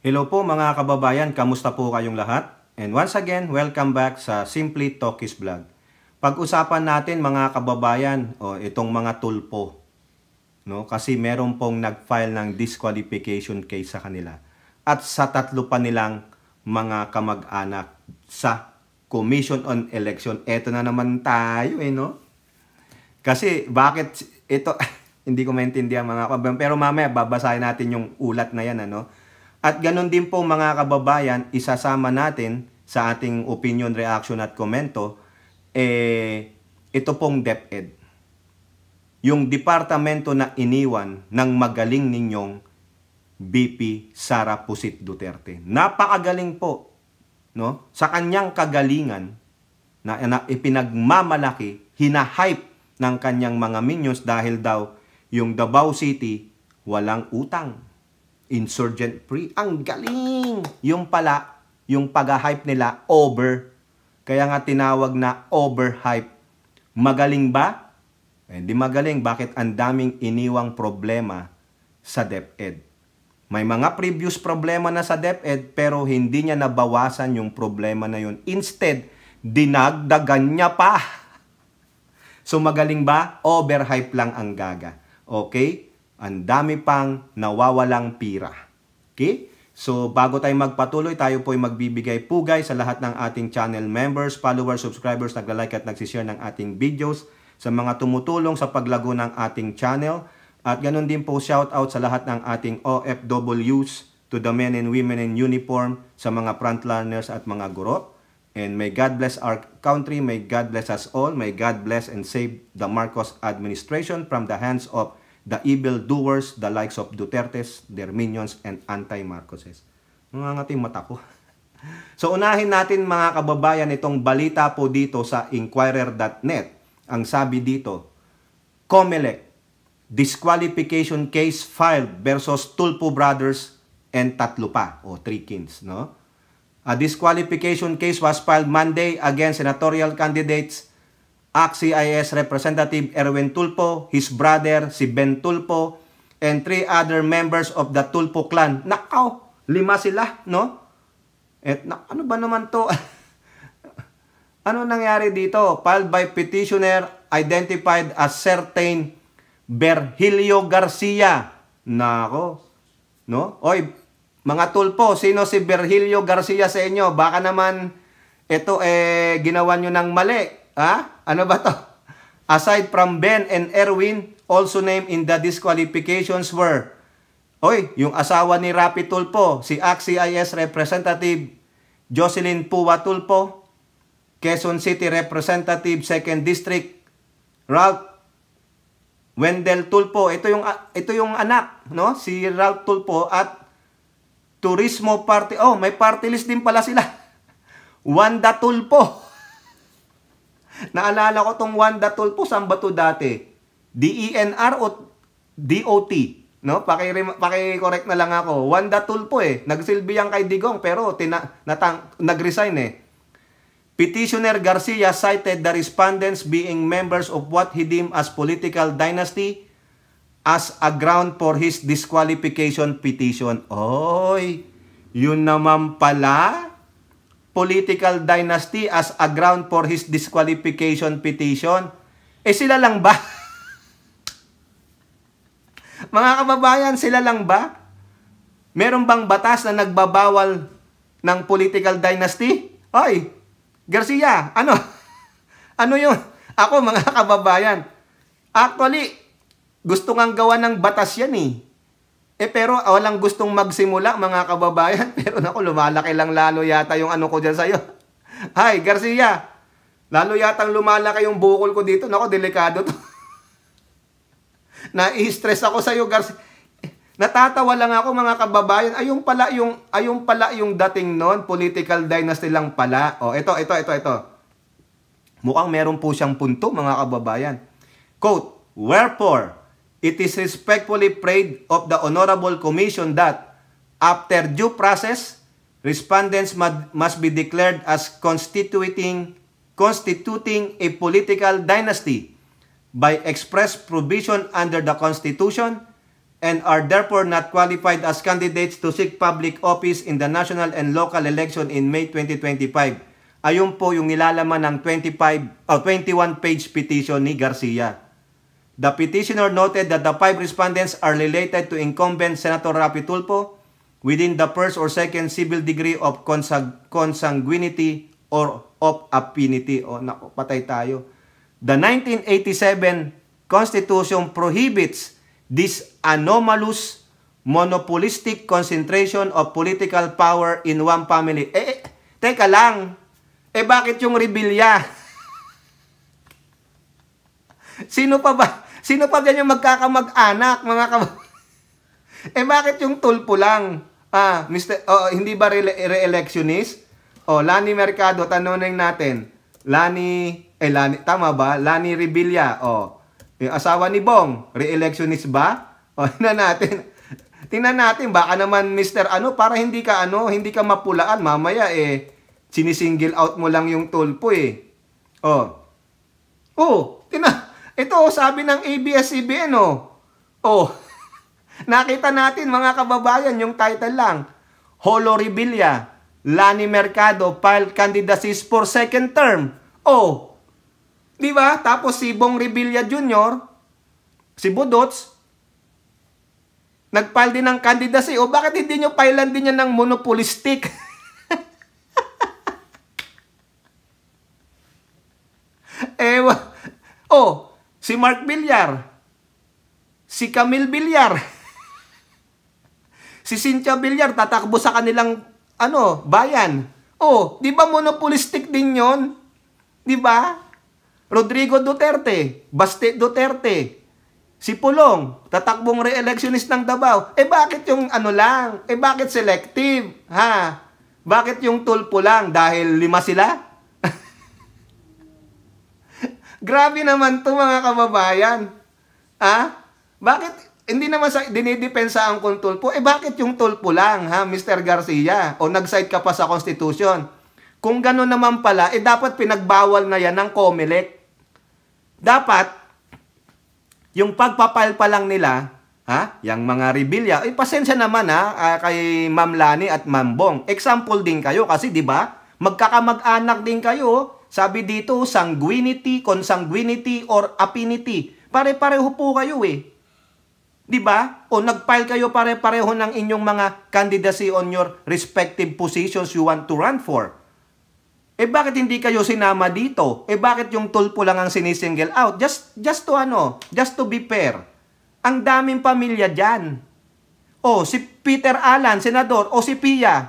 Hello po mga kababayan, kamusta po kayong lahat? And once again, welcome back sa Simply Talkies Vlog. Pag-usapan natin mga kababayan, itong mga tulpo. No? Kasi meron pong nag-file ng disqualification case sa kanila. At sa tatlo pa nilang mga kamag-anak sa Commission on Election. Eto na naman tayo no? Kasi bakit ito, hindi ko maintindihan mga kababayan. Pero mamaya babasahin natin yung ulat na yan At ganun din po mga kababayan, isasama natin sa ating opinion, reaction at komento, ito pong DepEd. Yung departamento na iniwan ng magaling ninyong VP Sara Pusit Duterte. Napakagaling po, no? Sa kanyang kagalingan na ipinagmamalaki, hinahype ng kanyang mga minions dahil daw yung Davao City walang utang. Insurgent free. Ang galing! Yung pala, yung pag-hype nila, over. Kaya nga tinawag na overhype. Magaling ba? Hindi magaling. Bakit ang daming iniwang problema sa DepEd? May mga previous problema na sa DepEd pero hindi niya nabawasan yung problema na yun. Instead, dinagdagan niya pa. So magaling ba? Overhype lang ang gaga. Okay? Ang dami pang nawawalang pira. Okay? So, bago tayo magpatuloy, tayo po ay magbibigay pugay sa lahat ng ating channel members, followers, subscribers, nagla-like at nagsishare ng ating videos, sa mga tumutulong sa paglago ng ating channel. At ganun din po shoutout sa lahat ng ating OFWs, to the men and women in uniform, sa mga frontliners at mga guro. And may God bless our country, may God bless us all, may God bless and save the Marcos administration from the hands of the evil doers, the likes of Dutertes, their minions, and anti-Marcoses. Nangangating mata ko. So unahin natin mga kababayan itong balita po dito sa Inquirer.net. Ang sabi dito, COMELEC, disqualification case filed versus Tulfo Brothers and tatlo pa, o three kings. No? A disqualification case was filed Monday against senatorial candidates ACT-CIS Representative Erwin Tulfo, his brother si Ben Tulfo, and 3 other members of the Tulfo clan. Nakaw, 5 sila, no? At ano ba naman to? Ano nangyari dito? Filed by petitioner identified as certain Virgilio Garcia. Nako, no? Oy, mga Tulfo, sino si Virgilio Garcia sa inyo? Baka naman ito ginawa nyo ng mali. Ha? Ano ba to? Aside from Ben and Erwin, also named in the disqualifications were, yung asawa ni Rapi Tulfo, si ACT-CIS Representative Jocelyn Pua Tulfo, Quezon City Representative 2nd District Ralph Wendell Tulfo. Ito yung anak, no? Si Ralph Tulfo at Turismo Party. May party list din pala sila. Wanda Tulfo. Naalala ko tong Wanda Tulfo, saan ba to dati? DENR o DOT? No? Paki-correct na lang ako. Wanda Tulfo Nagsilbi yan kay Digong pero nag-resign Petitioner Garcia cited the respondents being members of what he deemed as political dynasty as a ground for his disqualification petition. Yun naman pala. Political dynasty as a ground for his disqualification petition. Sila lang ba? Mga kababayan, sila lang ba? Meron bang batas na nagbabawal ng political dynasty? Garcia, ano? Ano yun? Ako mga kababayan, actually, gusto ngang gawa ng batas yan pero walang gustong magsimula mga kababayan. Pero naku, lumalaki lang lalo yata yung ano ko dyan sa'yo. Hi, Garcia. Lalo yatang lumalaki yung bukol ko dito. Naku, delikado to. Na-stress ako sa'yo, Garcia. Natatawa lang ako mga kababayan. Ayun pala yung dating nun. Political dynasty lang pala. Ito. Mukhang meron po siyang punto mga kababayan. Quote, wherefore, it is respectfully prayed of the Honorable Commission that, after due process, respondents must be declared as constituting a political dynasty by express provision under the Constitution and are therefore not qualified as candidates to seek public office in the national and local election in May 2025. Ayun po yung nilalaman ng 21-page petition ni Garcia. The petitioner noted that the 5 respondents are related to incumbent Senator Rapi Tulfo within the first or second civil degree of consanguinity or of affinity. O, naku, patay tayo. The 1987 Constitution prohibits this anomalous monopolistic concentration of political power in one family. Teka lang. Bakit yung rebelya? Sino pa ba? Sino pa dyan yung magkakamag-anak, mga bakit yung Tulfo lang? Hindi ba re-electionist? Lani Mercado, tanongin natin. Lani, tama ba? Lani Rebilla, yung asawa ni Bong, re-electionist ba? Tingnan natin, baka naman Mr. para hindi ka mapulaan, mamaya sinisingle out mo lang yung Tulfo ito, sabi ng ABS-CBN, nakita natin, mga kababayan, yung title lang, Holo Rebilla, Lani Mercado filed candidacies for second term. Di ba? Tapos si Bong Revilla Jr., si Budots, nag-file din ng candidacy. Bakit hindi nyo filean din yan ng monopolistic? Si Mark Villar, si Camille Villar, si Cynthia Villar, tatakbo sa kanilang bayan. Di ba monopolistic din yon? Di ba? Rodrigo Duterte, Baste Duterte, si Pulong, tatakbong re-electionist ng Davao. Bakit yung lang? Bakit selective? Bakit yung Tulfo lang? Dahil 5 sila? Grabe naman to, mga kababayan. Bakit hindi naman dinidepensahan kung Tulfo? Bakit yung Tulfo lang, Mr. Garcia? Nag-cite ka pa sa Constitution. Kung gano'n naman pala, dapat pinagbawal na yan ng COMELEC. Dapat, yung pagpapile pa lang nila, yung mga Rebilla, pasensya naman kay Ma'am Lani at Ma'am Bong. Example din kayo kasi, di ba? Magkakamag-anak din kayo. Sabi dito, sanguinity, consanguinity, or affinity. Pare-pareho po kayo Di ba? Nag-file kayo pare-pareho ng inyong mga candidacy on your respective positions you want to run for. Bakit hindi kayo sinama dito? Bakit yung Tulfo lang ang sinisingle out? Just to be fair. Ang daming pamilya dyan. Si Peter Alan, senador, si Pia.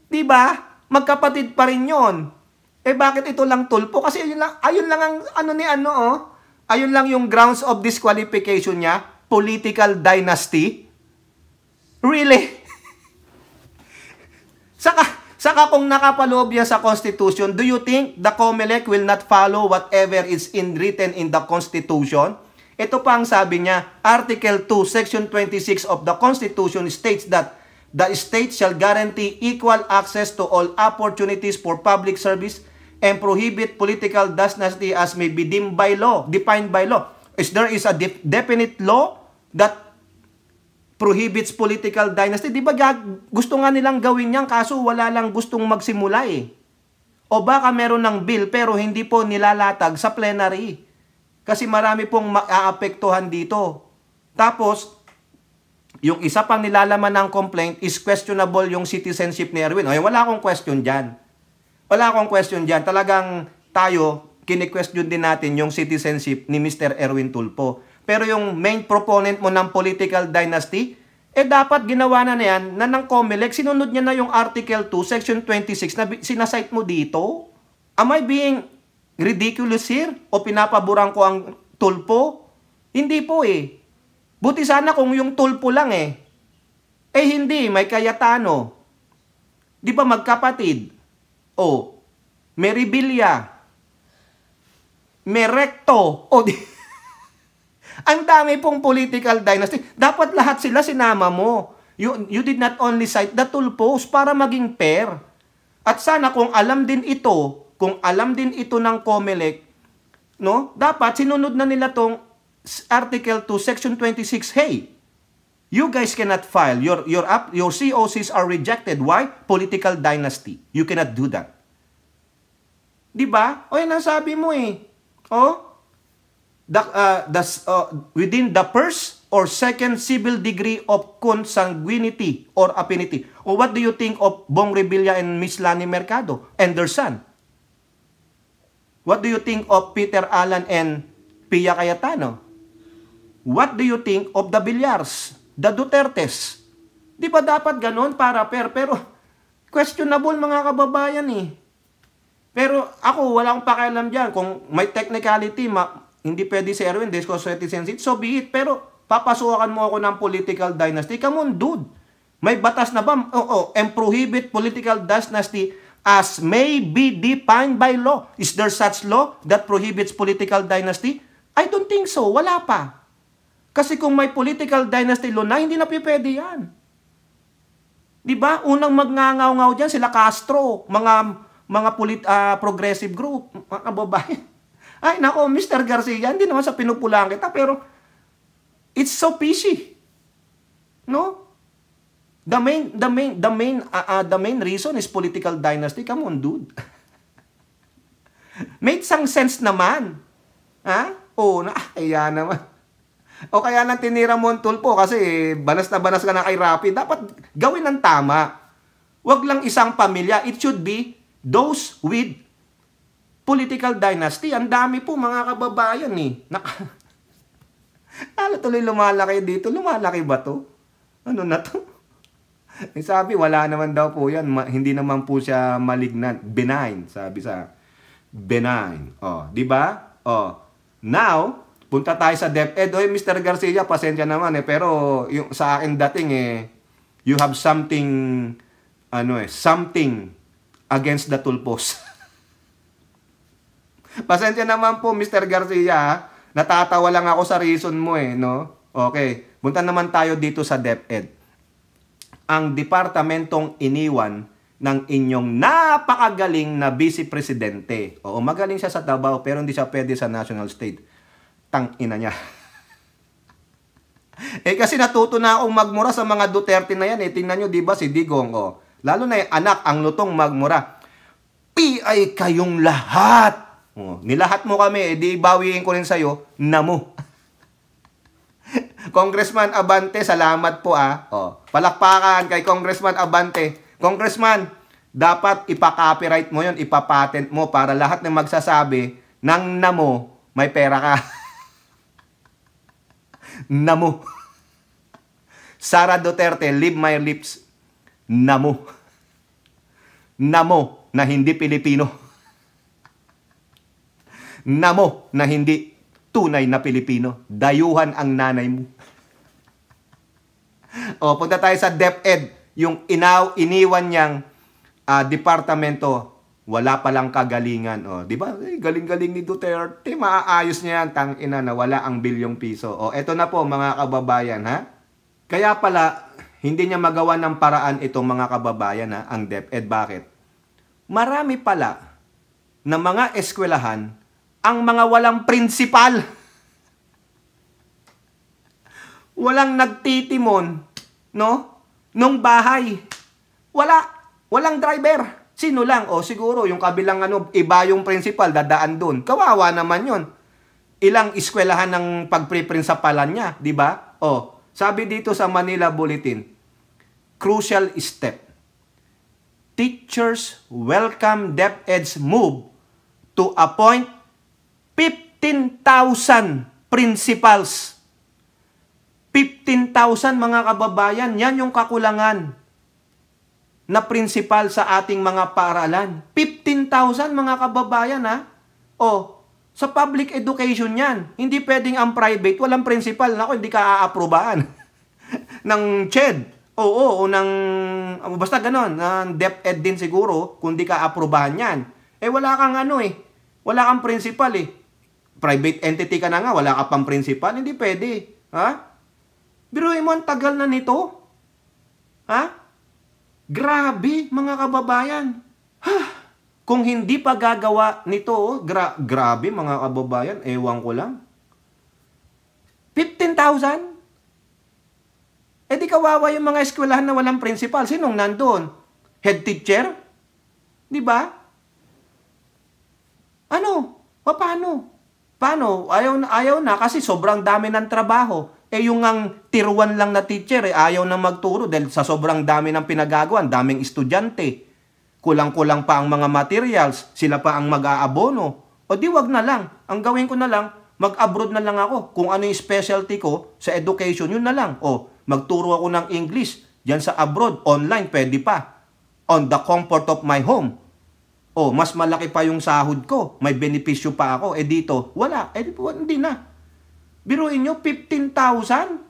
Di ba? Magkapatid pa rin yon. Bakit ito lang Tulfo? Kasi ayun lang ang ayun lang yung grounds of disqualification niya, political dynasty. Really? Saka kung nakapaloob yan sa Constitution, do you think the COMELEC will not follow whatever is written in the Constitution? Ito pa ang sabi niya, Article 2, Section 26 of the Constitution states that the state shall guarantee equal access to all opportunities for public service and prohibit political dynasty as may be defined by law. There is a definite law that prohibits political dynasty. Di ba gusto nga nilang gawin yan, kaso wala lang gustong magsimula O baka meron ng bill pero hindi po nilalatag sa plenary. Kasi marami pong maaapektuhan dito. Tapos, yung isa pang nilalaman ng complaint is questionable yung citizenship ni Erwin. Wala akong question dyan. Talagang tayo, kini-question din natin yung citizenship ni Mr. Erwin Tulfo. Pero yung main proponent mo ng political dynasty, dapat ginawa na yan na ng COMELEC, sinunod niya na yung Article 2, Section 26 na sinasite mo dito. Am I being ridiculous here? O pinapaboran ko ang Tulfo? Hindi po Buti sana kung yung Tulfo lang hindi, may Cayetano. Di ba magkapatid? May Rebilla. May Recto. Ang dami pong political dynasty. Dapat lahat sila sinama mo. You did not only cite the Tulfos para maging fair. At sana kung alam din ito ng COMELEC, dapat sinunod na nila tong Article 2, Section 26, You guys cannot file. Your COCs are rejected. Why? Political dynasty. You cannot do that. Di ba? O yan ang sabi mo eh. O? Within the first or second civil degree of consanguinity or affinity. O what do you think of Bong Revilla and Miss Lani Mercado and their son? What do you think of Peter Allan and Pia Cayetano? What do you think of the Villars? The Dutertes? Di ba dapat ganun para pero questionable mga kababayan eh. Pero ako, walang pakialam dyan. Kung may technicality, hindi pwede si Erwin, disconcerted sensitive, so be it. Pero papasukan mo ako ng political dynasty. Come on, dude. May batas na ba? And prohibit political dynasty as may be defined by law. Is there such law that prohibits political dynasty? I don't think so. Wala pa. Kasi kung may political dynasty law na, hindi na pwede yan. Diba? Unang magngangaw-ngaw dyan, sila Castro, mga progressive group, mga kababayan. Ay, nako, Mr. Garcia, hindi naman sa pinupulaan kita, pero it's so fishy. No? The main reason is political dynasty. Come on, dude. Made some sense naman. Ha? Kaya naman. O kaya nang tinira mo ang Tulfo kasi banas na banas ka na kay Rafi. Dapat gawin ng tama. Wag lang isang pamilya. It should be those with political dynasty. Ang dami po mga kababayan eh. Tuloy lumalaki dito. Lumalaki ba to? Ano na to? Sabi, wala naman daw po yan. Hindi naman po siya malignant. Benign. Sabi sa benign. Di ba? Now, punta tayo sa DepEd. Oy, Mr. Garcia, pasensya naman eh. Pero yung sa akin dating you have something something against the Tulfos. Pasensya naman po, Mr. Garcia. Natatawa lang ako sa reason mo no? Okay. Punta naman tayo dito sa DepEd. Ang departamentong iniwan ng inyong napakagaling na vice presidente. Oo, magaling siya sa Davao pero hindi siya pwede sa national state. Tang ina niya. Kasi natuto na akong magmura sa mga Duterte na yan. Tingnan nyo, di ba, si Digong. Lalo na yung anak, ang lutong magmura. PI kayong lahat. Nilahat mo kami, di bawiin ko rin sa'yo, namo. Congressman Abante, salamat po Palakpakan kay Congressman Abante. Congressman, dapat ipa-copyright mo yon, ipa-patent mo para lahat ng magsasabi ng namo, may pera ka. Namo. Sara Duterte, leave my lips. Namo. Namo na hindi Pilipino. Namo na hindi tunay na Pilipino. Dayuhan ang nanay mo. Punta tayo sa DepEd. Yung iniwan niyang departamento, wala palang kagalingan. Di ba? Galing-galing ni Duterte. Maaayos niya yan. Tangina na wala ang bilyong piso. Eto na po mga kababayan, ha? Kaya pala, hindi niya magawa ng paraan itong mga kababayan, ha? Ang DepEd. Bakit? Marami pala na mga eskwelahan ang mga walang prinsipal. Walang nagtitimon, no? Nung bahay. Walang driver. Sino lang? Siguro yung kabilang iba yung principal, dadaan dun. Kawawa naman yun. Ilang eskwelahan ng pagpre-prinsipalan niya, di ba? Sabi dito sa Manila Bulletin, crucial step. Teachers welcome DepEd's move to appoint 15,000 principals. 15,000 mga kababayan, yan yung kakulangan na principal sa ating mga paaralan. 15,000 mga kababayan, ha? Sa public education yan. Hindi pwedeng ang private, walang principal. Naku, hindi ka aaprobahan. ng CHED. Basta ganon. Ng DepEd din siguro, kung di ka aprobahan yan. Wala kang wala kang principal Private entity ka na nga, wala ka pang principal. Hindi pwede. Ha? Biruin mo, ang tagal na nito. Ha? Grabe, mga kababayan. Kung hindi pa gagawa nito, grabe, mga kababayan, ewan ko lang. 15,000? Eh di kawawa yung mga eskwelahan na walang principal. Sinong nandoon? Head teacher? Di ba? Ano? Paano? Paano? Ayaw na kasi sobrang dami ng trabaho. Eh yung ang tiruan lang na teacher, ayaw na magturo dahil sa sobrang dami ng pinagagawa, daming estudyante. Kulang-kulang pa ang mga materials, sila pa ang mag-aabono. O di wag na lang. Ang gawin ko na lang, mag-abroad na lang ako. Kung ano yung specialty ko sa education, yun na lang. O, magturo ako ng English diyan sa abroad, online, pwede pa. On the comfort of my home. O, mas malaki pa yung sahod ko. May benepisyo pa ako. Eh dito, wala. Eh hindi na. Biruin nyo, 15,000?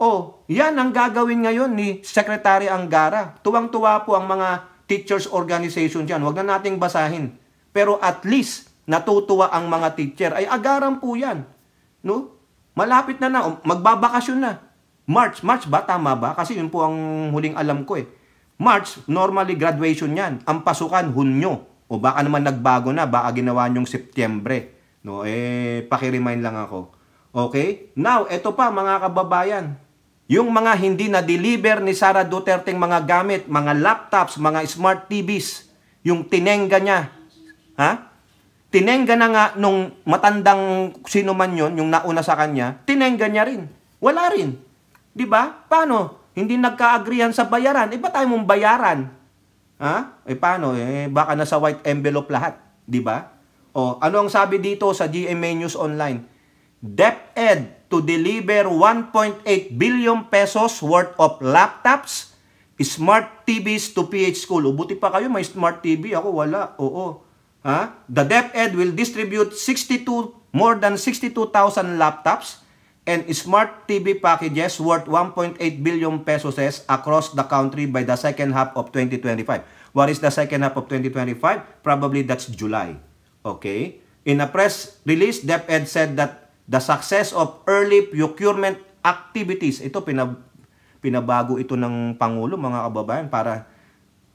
O, yan ang gagawin ngayon ni Secretary Angara. Tuwang-tuwa po ang mga teachers organization dyan. Huwag na nating basahin. Pero at least, natutuwa ang mga teacher. Ay, agaran po yan. No? Malapit na na. Magbabakasyon na. March ba? Tama ba? Kasi yun po ang huling alam ko eh. March, normally graduation yan. Ang pasukan, Hunyo. O baka naman nagbago na, baka ginawa nyong Setyembre. No, paki-remind lang ako. Okay? Now, eto pa mga kababayan. Yung mga hindi na-deliver ni Sara Duterte mga gamit, mga laptops, mga smart TVs, yung tinengga niya. Ha? Tinengga na nga nung matandang sino man yun, yung nauna sa kanya, tinengga niya rin. Wala rin. Di ba? Paano? Hindi nagka-agreehan sa bayaran. Ba't tayo mong bayaran? Ha? Paano? Baka nasa white envelope lahat. Di ba? O, ano ang sabi dito sa GMA News Online? DepEd to deliver 1.8 billion pesos worth of laptops, smart TVs to PH school. O, buti pa kayo, may smart TV. Ako, wala. Oo. Ha? The DepEd will distribute more than 62,000 laptops and smart TV packages worth 1.8 billion pesos across the country by the second half of 2025. What is the second half of 2025? Probably that's July. Okay? In a press release, DepEd said that the success of early procurement activities, ito pinabago ito ng Pangulo, mga kababayan, para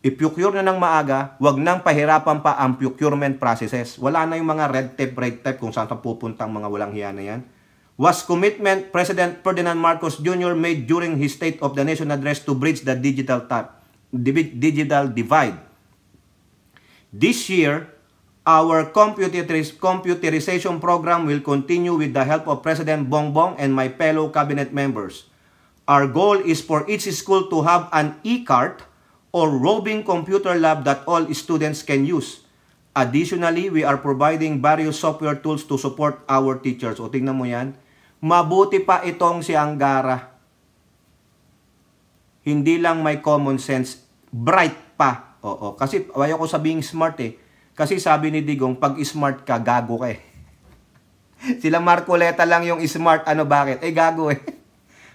i-procure na ng maaga, wag nang pahirapan pa ang procurement processes. Wala na yung mga red tape kung saan pupuntang mga walang hiya na yan. Was commitment President Ferdinand Marcos Jr. made during his State of the Nation address to bridge the digital divide. This year, our computerization program will continue with the help of President Bongbong and my fellow cabinet members. Our goal is for each school to have an e-cart or roving computer lab that all students can use. Additionally, we are providing various software tools to support our teachers. O tingnan mo yan. Mabuti pa itong si Angara. Hindi lang may common sense, bright pa. Oo, kasi ayaw ko sabihing smart eh. Kasi sabi ni Digong, pag smart ka, gago ka eh. Sila Marcoleta lang yung smart, ano bakit? Gago eh.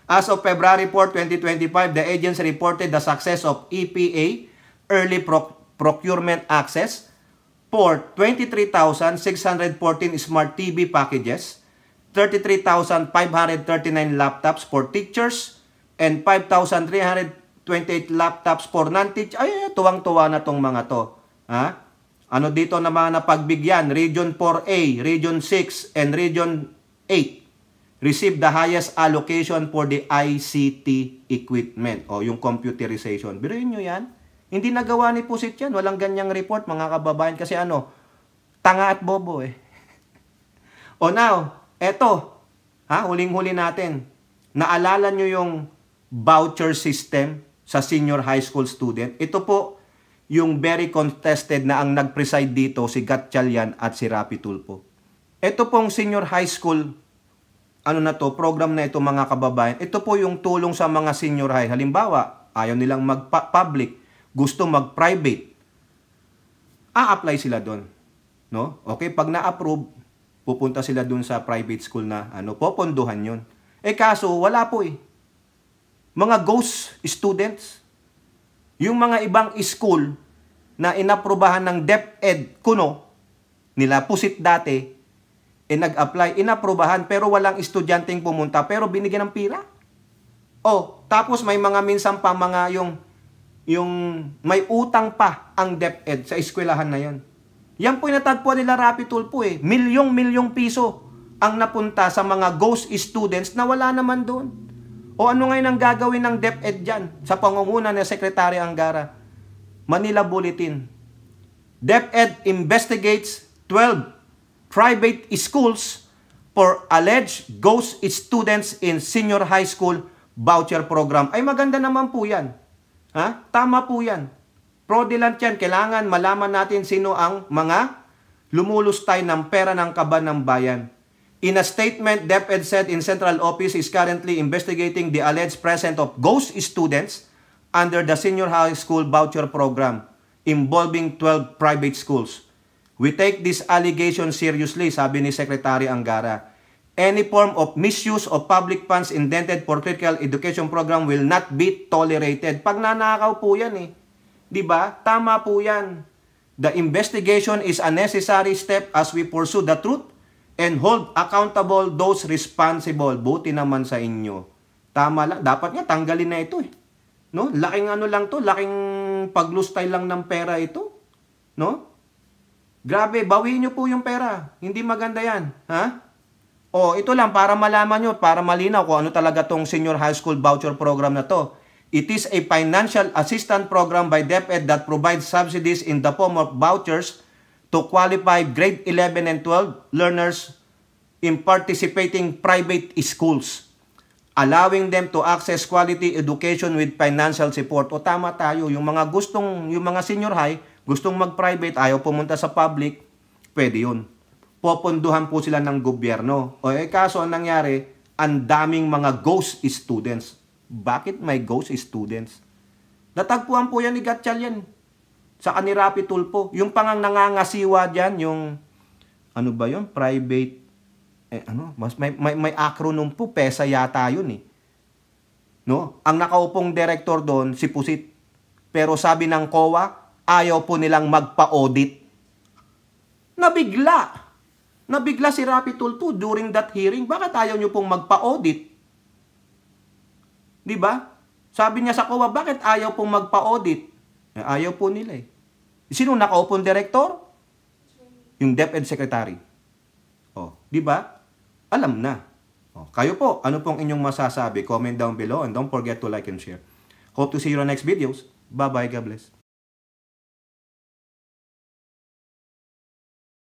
As of February 4, 2025, the agency reported the success of EPA, Early Procurement Access, for 23,614 smart TV packages, 33,539 laptops for teachers, and 5,328 laptops for non-teachers. Ay, tuwang-tuwa na tong mga to. Ha? Ano dito na mga napagbigyan? Region 4A, Region 6, and Region 8 received the highest allocation for the ICT equipment o yung computerization. Biruin nyo yan. Hindi nagawa ni Pusit yan. Walang ganyang report, mga kababayan. Kasi ano, tanga at bobo eh. O now, eto, huling-huli natin. Naalala nyo yung voucher system sa senior high school student? Ito po, yung very contested na ang nag-preside dito si Gatchalian at si Rapi Tulfo. Ito pong senior high school, program na ito mga kababayan. Ito po yung tulong sa mga senior high. Halimbawa, ayaw nilang mag-public, gusto mag-private. A-apply sila doon. No? Okay, pag na-approve, pupunta sila doon sa private school na popondohan yun. Kaso, wala po eh. Mga ghost students, yung mga ibang school na inaprubahan ng DepEd kuno, nila Pusit dati, nag-apply, inaprubahan, pero walang estudyanteng pumunta, pero binigyan ng pira. Tapos may mga minsan pa mga yung may utang pa ang DepEd sa eskwelahan na yon. Yan po yung natagpuan nila Rapi Tulfo eh. Milyong piso ang napunta sa mga ghost students na wala naman doon. O ano ngayon ang gagawin ng DepEd dyan sa pangunguna ni Secretary Angara? Manila Bulletin. DepEd investigates 12 private schools for alleged ghost students in senior high school voucher program. Ay maganda naman po yan. Ha? Tama po yan. Fraudulent yan. Kailangan malaman natin sino ang mga lumulustay ng pera ng kaban ng bayan. In a statement, DepEd said in Central Office is currently investigating the alleged presence of ghost students under the senior high school voucher program involving 12 private schools. We take this allegation seriously, sabi ni Secretary Angara. Any form of misuse of public funds intended for critical education program will not be tolerated. Pag nanakaw po yan eh. Diba? Tama po yan. The investigation is a necessary step as we pursue the truth and hold accountable those responsible. Buti naman sa inyo. Tama lang. Dapat nga tanggalin na ito eh. No? Laking ano lang to, laking paglustay lang ng pera ito. No? Grabe, bawiin nyo po yung pera. Hindi maganda yan. Ha? O, ito lang para malaman nyo, para malinaw kung ano talaga tong senior high school voucher program na to. It is a financial assistance program by DepEd that provides subsidies in the form of vouchers to qualify grade 11 and 12 learners in participating private schools, allowing them to access quality education with financial support. O tama tayo, yung mga senior high, gustong mag-private, ayaw pumunta sa public, pwede yun. Poponduhan po sila ng gobyerno. O kaso ang nangyari, ang daming mga ghost students. Bakit may ghost students? Natagpuan po yan ni Gatchalian sa kanirapi tulpo. Yung pangang nangangasiwa dyan, yung, ano ba yun? Private, may acronym po, PESA yata yun eh. No? Ang nakaupong director doon, si Pusit. Pero sabi ng COA, ayaw po nilang magpa-audit. Nabigla si Rapi Tulfo during that hearing. Bakit ayaw nyo pong magpa-audit? Diba? Sabi niya sa COA, bakit ayaw pong magpa-audit? Ayaw po nila eh. Sino nakaupong director? Yung DepEd Secretary. O, diba? Alam na. O, kayo po, ano pong inyong masasabi? Comment down below and don't forget to like and share. Hope to see you on next videos. Bye-bye. God bless.